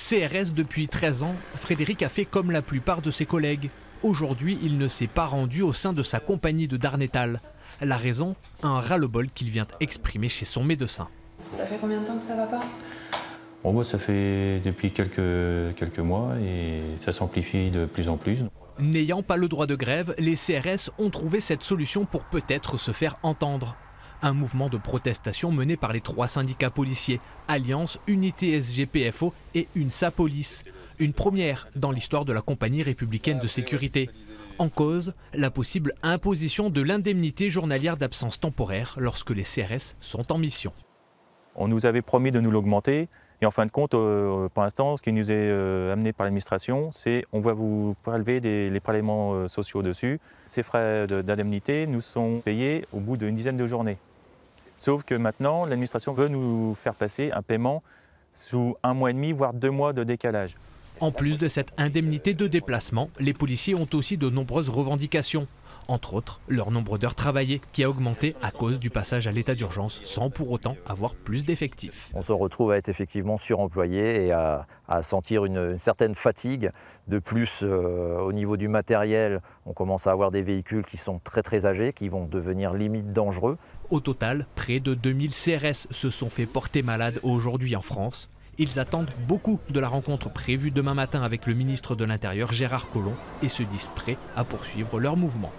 CRS depuis 13 ans, Frédéric a fait comme la plupart de ses collègues. Aujourd'hui, il ne s'est pas rendu au sein de sa compagnie de Darnétal. La raison, un ras-le-bol qu'il vient exprimer chez son médecin. Ça fait combien de temps que ça va pas? Bon, moi, ça fait depuis quelques mois et ça s'amplifie de plus en plus. N'ayant pas le droit de grève, les CRS ont trouvé cette solution pour peut-être se faire entendre. Un mouvement de protestation mené par les 3 syndicats policiers, Alliance, Unité SGPFO et UNSA Police. Une première dans l'histoire de la compagnie républicaine de sécurité. En cause, la possible imposition de l'indemnité journalière d'absence temporaire lorsque les CRS sont en mission. On nous avait promis de nous l'augmenter et en fin de compte, pour l'instant, ce qui nous est amené par l'administration, c'est on va vous prélever les prélèvements sociaux dessus. Ces frais d'indemnité nous sont payés au bout d'une dizaine de journées. Sauf que maintenant, l'administration veut nous faire passer un paiement sous 1 mois et demi, voire 2 mois de décalage. En plus de cette indemnité de déplacement, les policiers ont aussi de nombreuses revendications. Entre autres, leur nombre d'heures travaillées qui a augmenté à cause du passage à l'état d'urgence sans pour autant avoir plus d'effectifs. On se retrouve à être effectivement suremployé et à sentir une certaine fatigue. De plus, au niveau du matériel, on commence à avoir des véhicules qui sont très âgés, qui vont devenir limite dangereux. Au total, près de 2000 CRS se sont fait porter malades aujourd'hui en France. Ils attendent beaucoup de la rencontre prévue demain matin avec le ministre de l'Intérieur Gérard Collomb et se disent prêts à poursuivre leur mouvement.